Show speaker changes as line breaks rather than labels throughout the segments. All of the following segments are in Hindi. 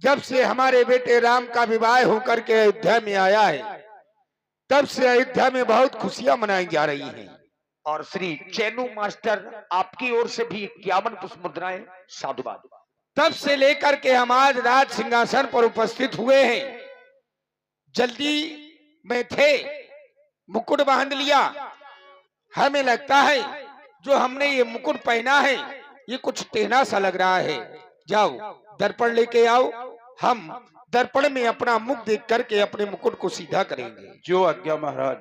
जब से हमारे बेटे राम का विवाह होकर के अयोध्या में आया है, तब से अयोध्या में बहुत खुशियां मनाई जा रही हैं।
और श्री चैनू मास्टर आपकी ओर से भी 51 पुष्प मुद्राएं साधुवाद।
तब से लेकर के हम आज राज सिंहासन पर उपस्थित हुए हैं। जल्दी में थे, मुकुट बांध लिया। हमें लगता है जो हमने ये मुकुट पहना है ये कुछ टेढ़ा सा लग रहा है। जाओ दर्पण लेके आओ, हम दर्पण में अपना मुख देख करके अपने मुकुट को सीधा करेंगे।
जो आज्ञा महाराज।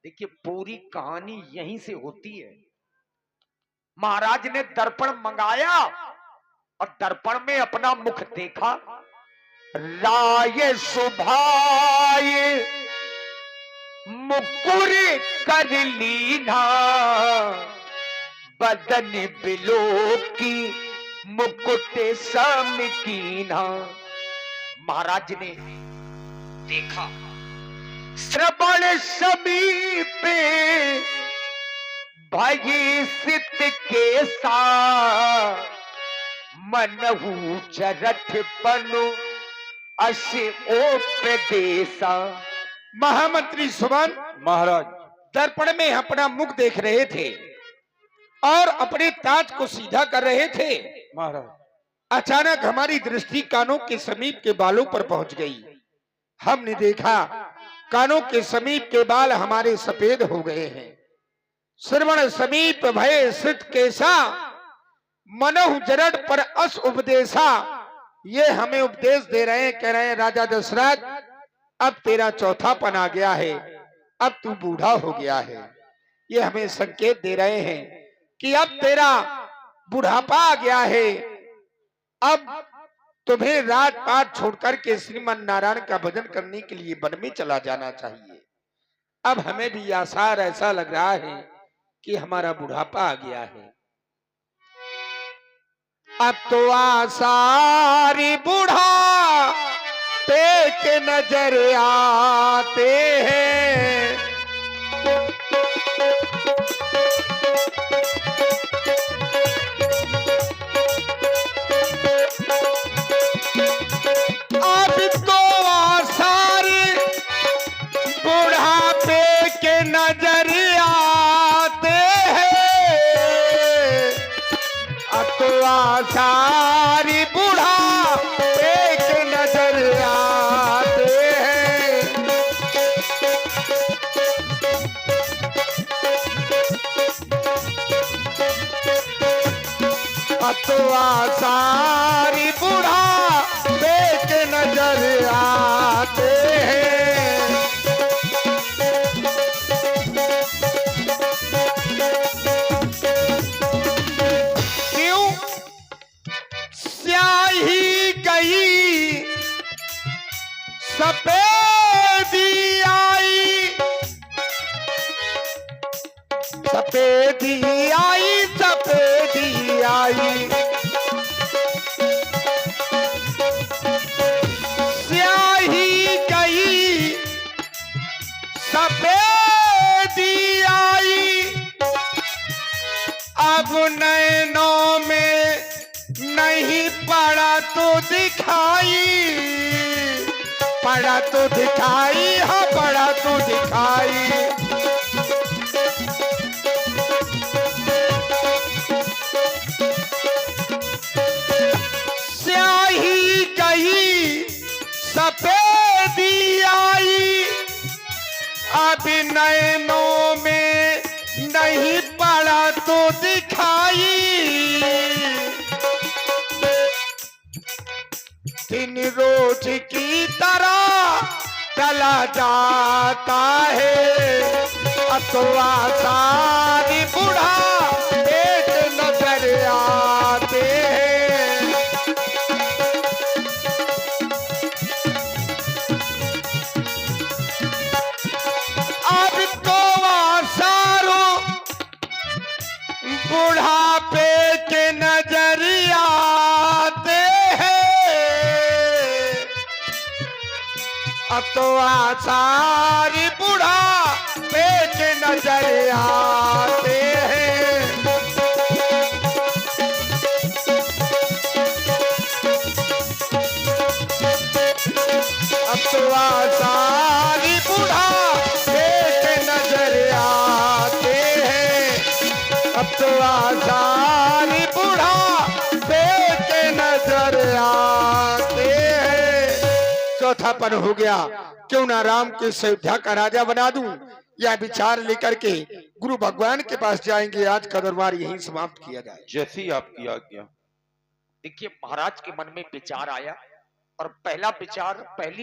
देखिए पूरी कहानी यहीं से होती है। महाराज ने दर्पण मंगाया और दर्पण में अपना मुख देखा। राय सुभाय मुकुर कर लीना, बदन बिलो की मुकुट सम कीना। महाराज ने देखा श्रवण समीप भई सित के सा, मनहु चरठ पनु अस ओपदेशा।
महामंत्री सुमन
महाराज
दर्पण में अपना मुख देख रहे थे और अपने ताज को सीधा कर रहे थे।
महाराज
अचानक हमारी दृष्टि कानों के समीप के बालों पर पहुंच गई। हमने देखा कानों के समीप के बाल हमारे सफेद हो गए हैं। श्रवण समीप भय सित केसा, मनहु जरड़ पर अस उपदेशा। ये हमें उपदेश दे रहे हैं, कह रहे हैं राजा दशरथ अब तेरा चौथापन आ गया है, अब तू बूढ़ा हो गया है। ये हमें संकेत दे रहे हैं कि अब तेरा बुढ़ापा आ गया है, अब तुम्हें राजपाट छोड़कर के श्रीमन नारायण का भजन करने के लिए वन में चला जाना चाहिए। अब हमें भी आसार ऐसा लग रहा है कि हमारा बुढ़ापा आ गया है। अब तो आसारी बूढ़ा पे के नजर आते हैं। अब तो आसारी बुढ़ापे के नजर आते हैं। अब तो आसारी बुढ़ापे के नजर आते हैं। अब तो आसारी बुढ़ापे के नजर आते हैं। क्यों स्याही गई सफेदी आई, सफेदी आई, सफेदी आई। स्याही गई सफेदी आई, अब नैनों में नहीं पड़ा तो दिखाई, पड़ा तो दिखाई, हाँ पड़ा तो दिखाई। स्याही गई सफेदी आई, अब नैनों में नहीं पड़ा तो दिखाई। दिन रोज की तरह चला जाता है, अथवा सारी बुढ़ा पेट नजर आते हैं। अब तो आसारों बुढ़ापे के नजर आते हैं। अब तो आसारी बुढ़ापे के नजर आते हैं। आसारी बूढ़ा देख नजर आते हैं, अब तो आसारी बूढ़ा देख नजर आते हैं। चौथापन हो गया, क्यों ना राम के अयोध्या का राजा बना दूं। यह विचार लेकर के गुरु भगवान के पास जाएंगे। आज का दरबार यहीं समाप्त किया जाए।
जैसी आपकी आज्ञा।
देखिए महाराज के मन में विचार आया और पहला विचार, पहली